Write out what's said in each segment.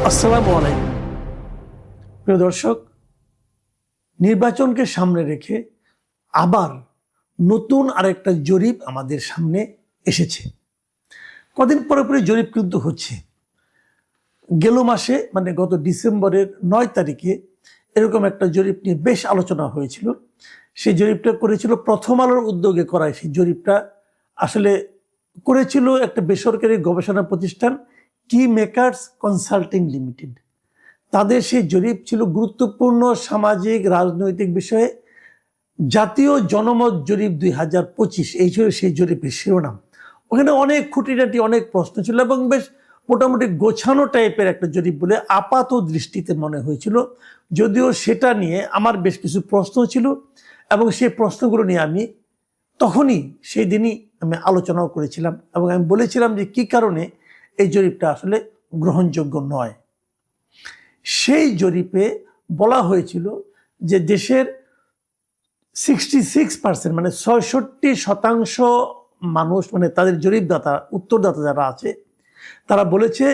আসসালামু আলাইকুম প্রিয় দর্শক, নির্বাচনকে সামনে রেখে আবার নতুন আরেকটা জরিপ আমাদের সামনে এসেছে। কদিন পরে পরে জরিপ কিন্তু হচ্ছে। গেল মাসে মানে গত ডিসেম্বরের 9 তারিখে এরকম একটা জরিপ নিয়ে বেশ আলোচনা হয়েছিল। সেই জরিপটা করেছিল প্রথম আলোর উদ্যোগে করায়। সেই জরিপটা আসলে করেছিল একটা বেসরকারি গবেষণা প্রতিষ্ঠান কি মেকার্স কনসাল্টিং লিমিটেড। তাদের সেই জরিপ ছিল গুরুত্বপূর্ণ সামাজিক রাজনৈতিক বিষয়ে জাতীয় জনমত জরিপ 2025, এই ছিল সেই জরিপের শিরোনাম। ওখানে অনেক খুঁটিনাটি অনেক প্রশ্ন ছিল এবং বেশ মোটামুটি গোছানো টাইপের একটা জরিপ বলে আপাত দৃষ্টিতে মনে হয়েছিল। যদিও সেটা নিয়ে আমার বেশ কিছু প্রশ্ন ছিল এবং সেই প্রশ্নগুলো নিয়ে আমি তখনই সেই দিনই আমি আলোচনাও করেছিলাম এবং আমি বলেছিলাম যে কি কারণে এই জরিপটা আসলে গ্রহণযোগ্য নয়। সেই জরিপে বলা হয়েছিল যে দেশের 66% মানে 66% মানুষ, মানে তাদের জরিপদাতা উত্তরদাতা যারা আছে তারা বলেছে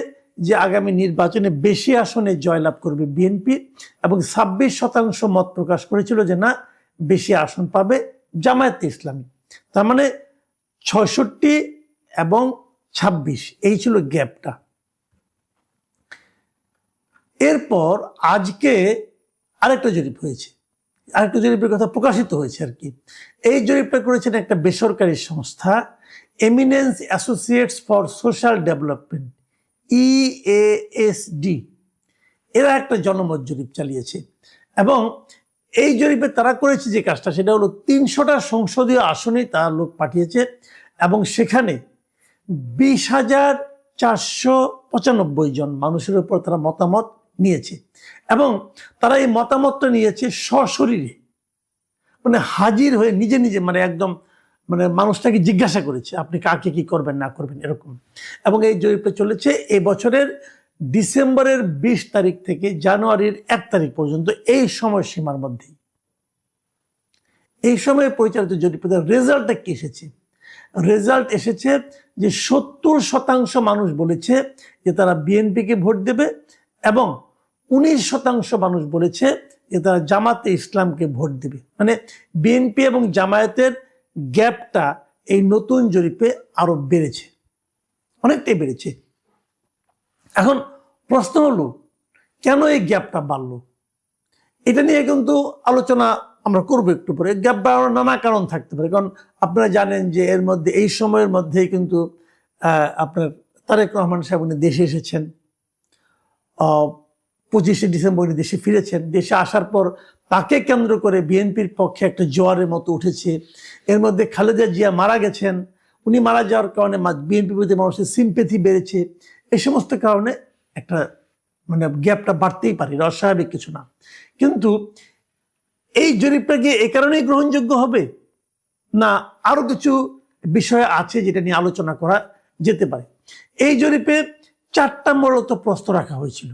যে আগামী নির্বাচনে বেশি আসনে জয়লাভ করবে বিএনপি এবং 26% মত প্রকাশ করেছিল যে না, বেশি আসন পাবে জামায়াতে ইসলামী। তার মানে 66 এবং 26 এই ছিল গ্যাপটা। এরপর আজকে আরেকটা জরিপ হয়েছে, আরেকটা জরিপের কথা প্রকাশিত হয়েছে আর কি। এই জরিপটা করেছেন একটা বেসরকারি সংস্থা eminence associates for social development, EASD। এরা একটা জনমত জরিপ চালিয়েছে এবং এই জরিপে তারা করেছে যে কাজটা, সেটা হলো 300টা সংসদীয় আসনে তারা লোক পাঠিয়েছে এবং সেখানে 20,495 জন মানুষের উপর তারা মতামত নিয়েছে এবং তারা এই মতামতটা নিয়েছে সশরীরে, মানে হাজির হয়ে নিজে নিজে, মানে একদম মানে মানুষটাকে জিজ্ঞাসা করেছে আপনি কাকে কি করবেন না করবেন এরকম। এবং এই জরিপটা চলেছে এই বছরের ডিসেম্বরের 20 তারিখ থেকে জানুয়ারির 1 তারিখ পর্যন্ত, এই সময়সীমার মধ্যেই। এই সময়ে পরিচালিত জরিপের রেজাল্টটা কি এসেছে? রেজাল্ট এসেছে যে 70% মানুষ বলেছে যে তারা বিএনপিকে ভোট দেবে এবং 19% মানুষ বলেছে যে তারা জামাতে ইসলামকে ভোট দেবে। মানে বিএনপি এবং জামায়াতের গ্যাপটা এই নতুন জরিপে আরো বেড়েছে, অনেকটাই বেড়েছে। এখন প্রশ্ন হলো কেন এই গ্যাপটা বাড়লো? এটা নিয়ে কিন্তু আলোচনা আমরা করবো একটু পরে। গ্যাপ বাড়ানোর নানা কারণ থাকতে পারে, কারণ আপনারা জানেন যে এর মধ্যে এই সময়ের মধ্যেই কিন্তু আপনার তারেক রহমান সাহেব উনি দেশে এসেছেন, 25শে ডিসেম্বর উনি দেশে ফিরেছেন। দেশে আসার পর তাকে কেন্দ্র করে বিএনপির পক্ষে একটা জোয়ারের মতো উঠেছে। এর মধ্যে খালেদা জিয়া মারা গেছেন, উনি মারা যাওয়ার কারণে বিএনপির প্রতি মানুষের সিম্পেথি বেড়েছে। এই সমস্ত কারণে একটা মানে গ্যাপটা বাড়তেই পারে, অস্বাভাবিক কিছু না। কিন্তু এই জরিপটা কি এই কারণেই গ্রহণযোগ্য হবে, না আরো কিছু বিষয় আছে যেটা নিয়ে আলোচনা করা যেতে পারে? এই জরিপে 4টা মূলত প্রশ্ন রাখা হয়েছিল।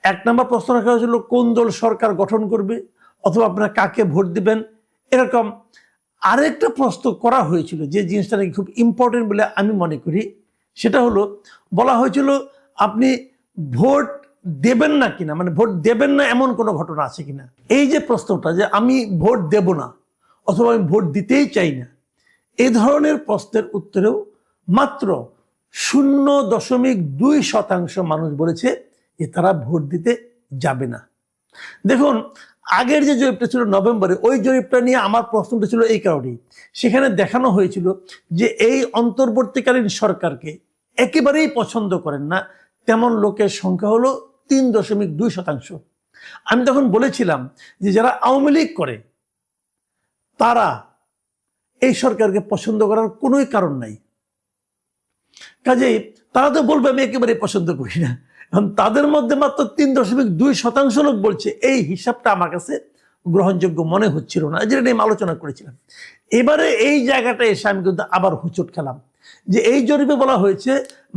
1 নম্বর প্রশ্ন রাখা হয়েছিল কোন দল সরকার গঠন করবে অথবা আপনারা কাকে ভোট দিবেন, এরকম। আরেকটা প্রশ্ন করা হয়েছিল যে জিনিসটা নাকি খুব ইম্পর্টেন্ট বলে আমি মনে করি, সেটা হলো বলা হয়েছিল আপনি ভোট দেবেন না কিনা, মানে ভোট দেবেন না এমন কোনো ঘটনা আছে কিনা। এই যে প্রশ্নটা যে আমি ভোট দেব না অথবা আমি ভোট দিতেই চাই না, এই ধরনের প্রশ্নের উত্তরেও মাত্র 0.2% মানুষ বলেছে যে তারা ভোট দিতে যাবে না। দেখুন, আগের যে জরিপটা ছিল নভেম্বরে, ওই জরিপটা নিয়ে আমার প্রশ্নটা ছিল এই কারণেই, সেখানে দেখানো হয়েছিল যে এই অন্তর্বর্তীকালীন সরকারকে একেবারেই পছন্দ করেন না তেমন লোকের সংখ্যা হলো 3.2%। আমি তখন বলেছিলাম যে যারা আওয়ামী লীগ করে তারা এই সরকারকে পছন্দ করার কোনোই কারণ নাই, কাজেই তারা তো বলবে আমি একেবারেই পছন্দ করি না। এখন তাদের মধ্যে মাত্র 3.2% লোক বলছে, এই হিসাবটা আমার কাছে গ্রহণযোগ্য মনে হচ্ছিল না, যেটা নিয়ে আমি আলোচনা করেছিলাম। এবারে এই জায়গাটা এসে আমি কিন্তু আবার হুচট খেলাম যে এই জরিপে বলা হয়েছে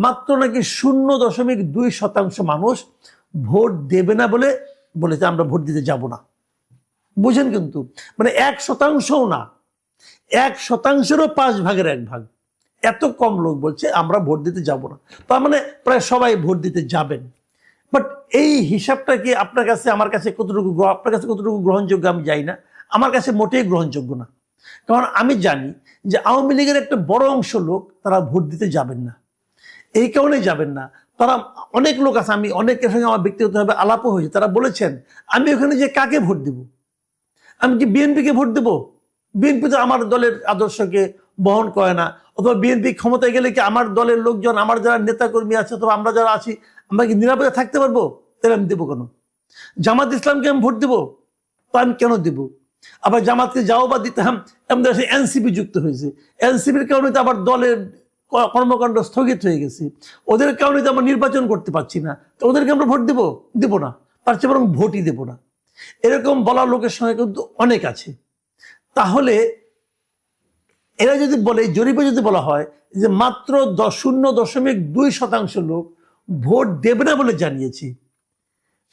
মাত্র নাকি 0.2% মানুষ ভোট দেবে না বলে বলেছে আমরা ভোট দিতে যাব না। বুঝেন, কিন্তু মানে 1%ও না, 1%-এরও 1/5 এত কম লোক বলছে আমরা ভোট দিতে যাব না। তার মানে প্রায় সবাই ভোট দিতে যাবেন। বাট এই হিসাবটা কি আপনার কাছে আমার কাছে কতটুকু আপনার কাছে কতটুকু গ্রহণযোগ্য আমি জানি না, আমার কাছে মোটেই গ্রহণযোগ্য না। কারণ আমি জানি যে আওয়ামী লীগের একটা বড় অংশ লোক তারা ভোট দিতে যাবেন না। এই কারণে যাবেন না, তারা অনেক লোক আছে, আমি অনেকের সঙ্গে আমার ব্যক্তিগতভাবে আলাপও হয়েছে, তারা বলেছেন আমি ওখানে যে কাকে ভোট দেব, আমি কি বিএনপিকে ভোট দেব? বিএনপি তো আমার দলের আদর্শকে বহন করে না, অথবা বিএনপি ক্ষমতায় গেলে কি আমার দলের লোকজন, আমার যারা নেতাকর্মী আছে অথবা আমরা যারা আছি, আমরা কি নিরাপদে থাকতে পারবো? তাহলে আমি দেবো কেন? জামাত ইসলামকে আমি ভোট দেবো, তো আমি কেন দেবো? আবার জামাতকে যাও বা দিতাম, আমাদের এনসিপি যুক্ত হয়েছে, এনসিপির কারণে তো আবার দলের কর্মকাণ্ড স্থগিত হয়ে গেছে, ওদের কারণে তো আমরা নির্বাচন করতে পারছি না, তো ওদেরকে আমরা ভোট দেবো? দেবো না, তার চেয়ে বরং ভোটই দেবো না। এরকম বলার লোকের সঙ্গে কিন্তু অনেক আছে। তাহলে এরা যদি বলে, জরিপে যদি বলা হয় যে মাত্র 0.2% লোক ভোট দেবে না বলে জানিয়েছি,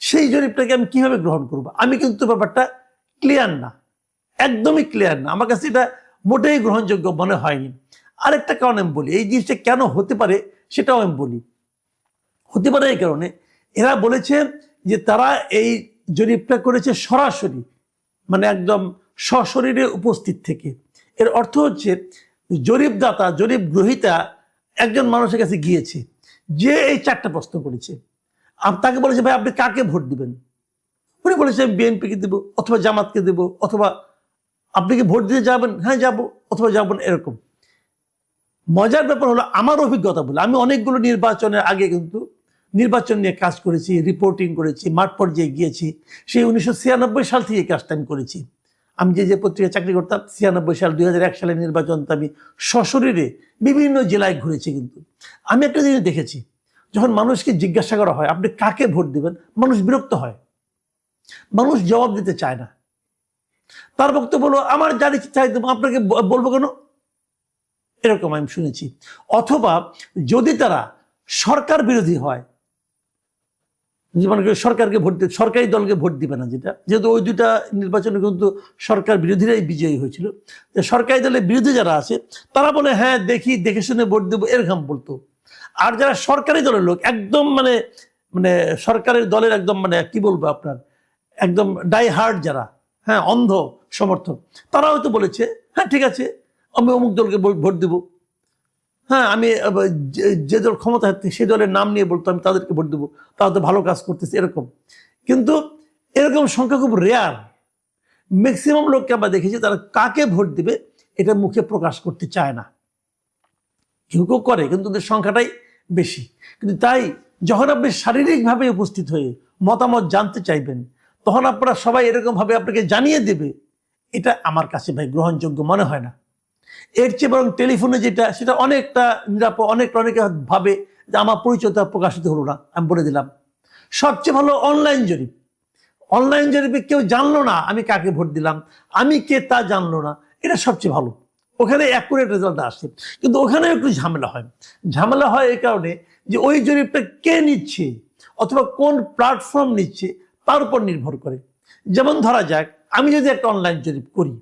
সেই জরিপটাকে আমি কিভাবে গ্রহণ করব? আমি কিন্তু ব্যাপারটা ক্লিয়ার না, একদমই ক্লিয়ার না, আমার কাছে এটা মোটেই গ্রহণযোগ্য মনে হয়নি। আরেকটা কারণ আমি বলি, এই জিনিসটা কেন হতে পারে সেটাও আমি বলি। হতে পারে এই কারণে, এরা বলেছে যে তারা এই জরিপটা করেছে সরাসরি, মানে একদম সশরীরে উপস্থিত থেকে। এর অর্থ হচ্ছে জরিপদাতা, জরিপ গ্রহীতা একজন মানুষের কাছে গিয়েছে, যে এই 4টা প্রশ্ন করেছে, তাকে বলেছে ভাই আপনি কাকে ভোট দিবেন? উনি বলেছে আমি বিএনপিকে দেবো, অথবা জামাতকে দেবো, অথবা আপনি কি ভোট দিতে যাবেন? হ্যাঁ যাবো, অথবা যাবো না, এরকম। মজার ব্যাপার হলো, আমার অভিজ্ঞতা বলে, আমি অনেকগুলো নির্বাচনের আগে কিন্তু নির্বাচন নিয়ে কাজ করেছি, রিপোর্টিং করেছি, মাঠ পর্যায়ে গিয়েছি। সেই 1996 সাল থেকে কাজটা আমি করেছি। আমি যে পত্রিকায় চাকরি করতাম, 96 সাল 2001 সালের নির্বাচন আমি সশরীরে বিভিন্ন জেলায় ঘুরেছি। কিন্তু আমি একটা জিনিস দেখেছি, যখন মানুষকে জিজ্ঞাসা করা হয় আপনি কাকে ভোট দিবেন, মানুষ বিরক্ত হয়, মানুষ জবাব দিতে চায় না। তার বক্তব্য হলো আমার যার চাই দেবো, আপনাকে বলবো কেন? এরকম আমি শুনেছি। অথবা যদি তারা সরকার বিরোধী হয়, সরকারকে ভোট দিবে, সরকারি দলকে ভোট দিবে না, যেহেতু ওই 2টা নির্বাচনে কিন্তু সরকার বিরোধীরাই বিজয়ী হয়েছিল, সরকারি দলের বিরোধী যারা আছে তারা বলে হ্যাঁ দেখে শুনে ভোট দেবো, এরকম বলতো। আর যারা সরকারি দলের লোক, একদম মানে মানে সরকারের দলের একদম মানে কি বলবো আপনার, একদম ডাই হার্ড যারা, হ্যাঁ অন্ধ সমর্থক, তারা হয়তো বলেছে হ্যাঁ ঠিক আছে আমি অমুক দলকে ভোট দেবো। হ্যাঁ আমি যে দল ক্ষমতা হচ্ছে সেই দলের নাম নিয়ে বলতো আমি তাদেরকে ভোট দেবো, তারা তো ভালো কাজ করতেছে, এরকম। কিন্তু এরকম সংখ্যা খুব রেয়ার। ম্যাক্সিমাম লোককে আমরা দেখেছি তারা কাকে ভোট দিবে এটা মুখে প্রকাশ করতে চায় না। কেউ কেউ করে, কিন্তু ওদের সংখ্যাটাই বেশি। কিন্তু তাই যখন আপনি শারীরিকভাবে উপস্থিত হয়ে মতামত জানতে চাইবেন, তখন আপনারা সবাই এরকমভাবে আপনাকে জানিয়ে দেবে, এটা আমার কাছে ভাই গ্রহণযোগ্য মনে হয় না। এর চেয়ে বরং টেলিফোনে যেটা, সেটা অনেকটা নিরাপদ। অনেকে ভাবে যে আমার পরিচয়টা প্রকাশিত হলো না, আমি বলে দিলাম। সবচেয়ে ভালো অনলাইন জরিপ। অনলাইন জরিপে কেউ জানলো না আমি কাকে ভোট দিলাম, আমি কে তা জানলো না, এটা সবচেয়ে ভালো। ওখানে অ্যাকুরেট রেজাল্ট আসে। কিন্তু ওখানে একটু ঝামেলা হয় এই কারণে যে ওই জরিপটা কে নিচ্ছে অথবা কোন প্ল্যাটফর্ম নিচ্ছে তার উপর নির্ভর করে। যেমন ধরা যাক আমি যদি একটা অনলাইন জরিপ করি,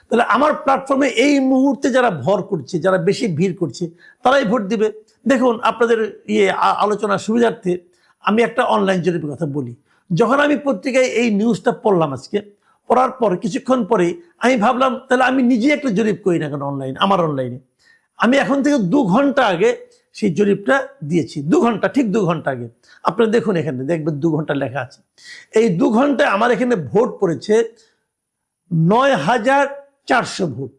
তাহলে আমার প্ল্যাটফর্মে এই মুহূর্তে যারা ভর করছে, যারা বেশি ভিড় করছে, তারাই ভোট দিবে। দেখুন আপনাদের আলোচনার সুবিধার্থে আমি একটা অনলাইন জরিপের কথা বলি। যখন আমি পত্রিকায় এই নিউজটা পড়লাম আজকে, পড়ার পর কিছুক্ষণ পরে আমি ভাবলাম তাহলে আমি নিজে একটা জরিপ করি না কেন অনলাইনে। আমি এখন থেকে 2 ঘন্টা আগে সেই জরিপটা দিয়েছি, 2 ঘন্টা, ঠিক 2 ঘন্টা আগে। আপনারা দেখুন, এখানে দেখবেন 2 ঘন্টা লেখা আছে। এই 2 ঘন্টায় আমার এখানে ভোট পড়েছে 9,400 ভোট।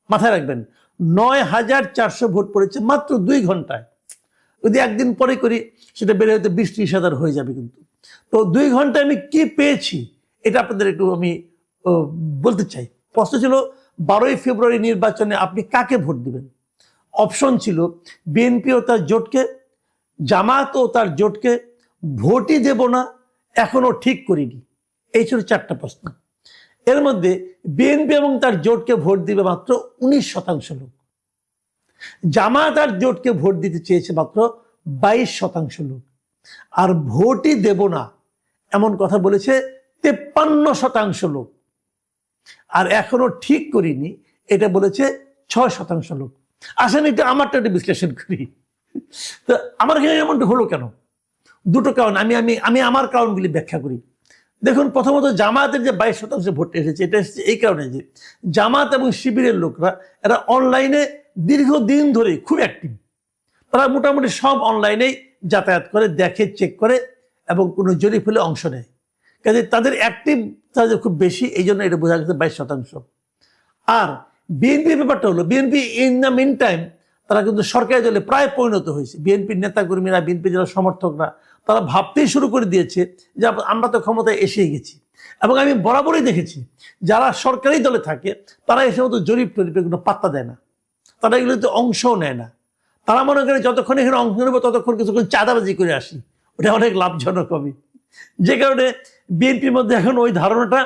মাথায় রাখবেন, 9,400 ভোট পড়েছে মাত্র 2 ঘন্টায়। যদি একদিন পরে করি সেটা বেড়ে হয়তো 20-30 হাজার হয়ে যাবে। কিন্তু তো 2 ঘন্টায় আমি কি পেয়েছি এটা আপনাদের একটু আমি বলতে চাই। প্রশ্ন ছিল 12ই ফেব্রুয়ারি নির্বাচনে আপনি কাকে ভোট দিবেন। অপশন ছিল বিএনপি ও তার জোটকে, জামাত ও তার জোটকে, ভোটই দেব না, এখনো ঠিক করিনি। এই ছিল 4টা প্রশ্ন। এর মধ্যে বিএনপি এবং তার জোটকে ভোট দিবে মাত্র 19% লোক। জামাত আর জোটকে ভোট দিতে চেয়েছে মাত্র 22% লোক। আর ভোটই দেব না এমন কথা বলেছে 53% লোক। আর এখনো ঠিক করিনি এটা বলেছে 6% লোক। আসেন এটা আমারটা বিশ্লেষণ করি। তো আমার এখানে এমনটা হলো কেন? দুটো কারণ আমি আমি আমি আমার কারণগুলি ব্যাখ্যা করি। দেখুন, প্রথমত জামায়াতের যে 22% ভোট এসেছে, এটা এসেছে এই কারণে যে জামাত এবং শিবিরের লোকরা এরা অনলাইনে দীর্ঘদিন ধরে খুব অ্যাক্টিভ। তারা মোটামুটি সব অনলাইনেই যাতায়াত করে, দেখে, চেক করে এবং কোনো জরিপ হলে অংশ নেয়। কাজে তাদের অ্যাক্টিভ তাদের খুব বেশি, এই জন্য এটা বোঝা গেছে 22%। আর বিএনপির ব্যাপারটা হলো, BNP in the mean time তারা কিন্তু সরকারি দলে প্রায় পরিণত হয়েছে। বিএনপির নেতাকর্মীরা, বিএনপি যারা সমর্থকরা, তারা ভাবতেই শুরু করে দিয়েছে যে আমরা তো ক্ষমতায় এসেই গেছি। এবং আমি বরাবরই দেখেছি যারা সরকারি দলে থাকে তারা এসে মতো জরিপ টরিপে কোনো পাত্তা দেয় না, তারা এগুলোতে অংশও নেয় না। তারা মনে করে যতক্ষণ এখানে অংশ নেব ততক্ষণ কিছুক্ষণ চাঁদাবাজি করে আসি, ওটা অনেক লাভজনক হবে। যে কারণে বিএনপির মধ্যে এখন ওই ধারণাটা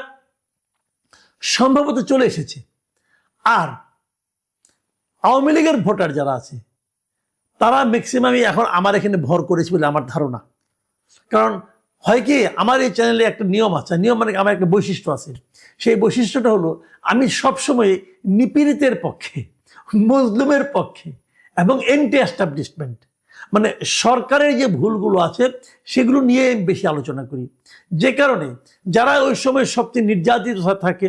সম্ভবত চলে এসেছে। আর আওয়ামী লীগের ভোটার যারা আছে তারা ম্যাক্সিমামই এখন আমার এখানে ভর করেছে বলে আমার ধারণা। কারণ হয় কি, আমার এই চ্যানেলে একটা নিয়ম আছে, নিয়ম মানে আমার একটা বৈশিষ্ট্য আছে। সেই বৈশিষ্ট্যটা হলো আমি সবসময় নিপীড়িতের পক্ষে, মজলুমের পক্ষে এবং এন্টি এস্টাবলিশমেন্ট, মানে সরকারের যে ভুলগুলো আছে সেগুলো নিয়ে বেশি আলোচনা করি। যে কারণে যারা ওই সময় সবচেয়ে নির্যাতিত থাকে,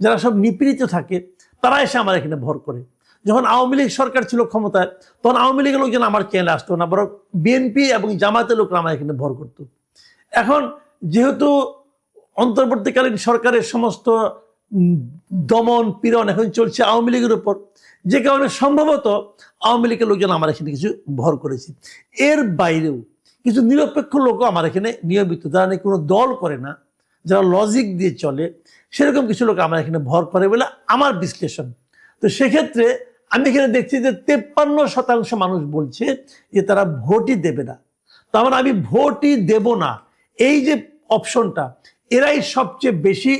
যারা সব নিপীড়িত থাকে, তারা এসে আমার এখানে ভর করে। যখন আওয়ামী লীগ সরকার ছিল ক্ষমতায়, তখন আওয়ামী লীগের লোকজন আমার চ্যানেলে আসতো না, বরং বিএনপি এবং জামাতের লোকরা আমার এখানে ভর করতো। এখন যেহেতু অন্তর্বর্তীকালীন সরকারের সমস্ত দমন পীড়ন এখন চলছে আওয়ামী লীগের উপর, যে কারণে সম্ভবত আওয়ামী লীগের লোকজন আমার এখানে কিছু ভর করেছে। এর বাইরেও কিছু নিরপেক্ষ লোকও আমার এখানে নিয়মিত, যারা নাকি কোনো দল করে না, যারা লজিক দিয়ে চলে, সেরকম কিছু লোক আমার এখানে ভর করে বলে আমার বিশ্লেষণ। তো সেক্ষেত্রে আমি এখানে দেখছি যে 53% মানুষ বলছে যে তারা ভোটই দেবে না। তার মানে আমি ভোটই দেব না, এই যে অপশনটা, এরাই সবচেয়ে বেশি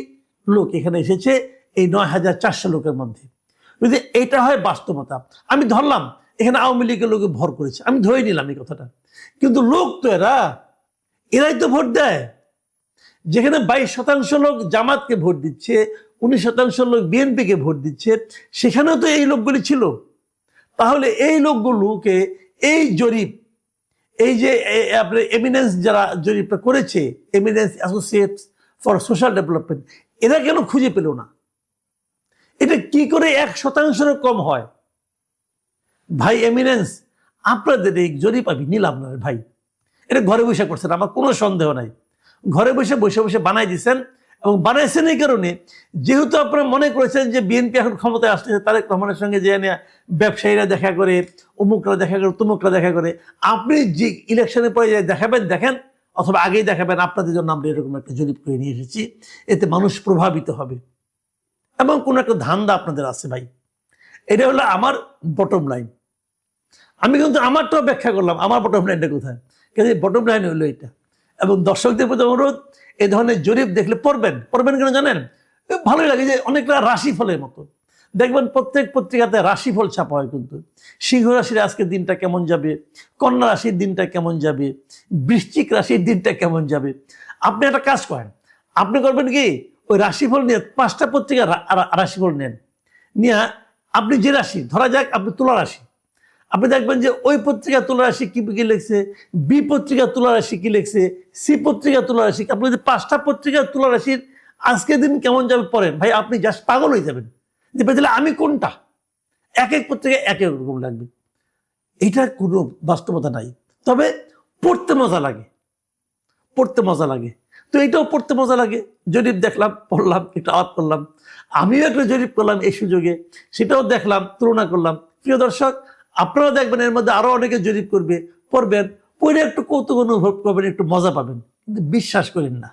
লোক এখানে এসেছে এই 9400 লোকের মধ্যে। যদি এটা হয় বাস্তবতা, আমি ধরলাম এখানে আওয়ামী লীগের লোকে ভর করেছে, আমি ধরে নিলাম এই কথাটা, কিন্তু লোক তো এরাই তো ভোট দেয়। যেখানে 22% লোক জামাতকে ভোট দিচ্ছে, 19% লোক বিএনপিকে ভোট দিচ্ছে, সেখানেও তো এই লোকগুলি ছিল। তাহলে এই লোকগুলোকে এই জরিপ, এই যে আপনার এমিনেন্স যারা জরিপটা করেছে, eminence associates for social development, এরা কেন খুঁজে পেল না? এটা কি করে 1% কম হয়? ভাই এমিনেন্স, আপনাদের এই জরিপ আমি নিলাম না ভাই, এটা ঘরে বসে করছেন, আমার কোনো সন্দেহ নাই। ঘরে বসে বসে বসে বানাই দিচ্ছেন, এবং বানাইছেন এই কারণে যেহেতু আপনারা মনে করেছেন যে বিএনপি এখন ক্ষমতায় আসতেছে, তারেক রহমানের সঙ্গে যে ব্যবসায়ীরা দেখা করে, অমুকরা দেখা করে, তমুকরা দেখা করে, আপনি যে ইলেকশনের পরে দেখাবেন দেখেন, অথবা আগেই দেখাবেন, আপনাদের জন্য আমরা এরকম একটা জরিপ করে নিয়ে এসেছি, এতে মানুষ প্রভাবিত হবে। এবং কোনো একটা ধান্দা আপনাদের আছে ভাই, এটা হলো আমার বটম লাইন। আমি কিন্তু আমারটাও ব্যাখ্যা করলাম, আমার বটম লাইনটা কোথায়, কিন্তু বটম লাইন হলো এটা। এবং দর্শকদের প্রতি অনুরোধ, এই ধরনের জরিপ দেখলে পড়বেন কেন জানেন? ভালোই লাগে যে অনেকটা রাশিফলের মতো দেখবেন, প্রত্যেক পত্রিকাতে রাশিফল ছাপা হয়। কিন্তু সিংহ রাশির আজকের দিনটা কেমন যাবে, কন্যা রাশির দিনটা কেমন যাবে, বৃশ্চিক রাশির দিনটা কেমন যাবে। আপনি একটা কাজ করেন, আপনি করবেন কি, ওই রাশিফল নিয়ে 5টা পত্রিকা রাশিফল নেন, নিয়ে আপনি যে রাশি, ধরা যাক আপনি তুলা রাশি, আপনি দেখবেন যে ওই পত্রিকা তুলা রাশি কি লিখছে, বি পত্রিকা তুলা রাশি কি লিখছে, সি পত্রিকা তুলা রাশি। আপনি যদি 5টা পত্রিকা তুলা রাশির আজকের দিন কেমন যাবে পড়েন, ভাই আপনি জাস্ট পাগল হয়ে যাবেন যে তাহলে আমি কোনটা। এক এক পত্রিকা এক এক রকম লাগবে, এটা কোনো বাস্তবতা নাই। তবে পড়তে মজা লাগে, পড়তে মজা লাগে। তো এটাও পড়তে মজা লাগে, জরিপ দেখলাম, পড়লাম, একটু আওয়াজ করলাম, আমিও একটা জরিপ করলাম এই সুযোগে, সেটাও দেখলাম, তুলনা করলাম। প্রিয় দর্শক, আপনারা দেখবেন এর মধ্যে আরো অনেকে জরিপ করবে, পড়বেন, পড়ে একটু কৌতুক অনুভব করবেন, একটু মজা পাবেন, কিন্তু বিশ্বাস করেন না।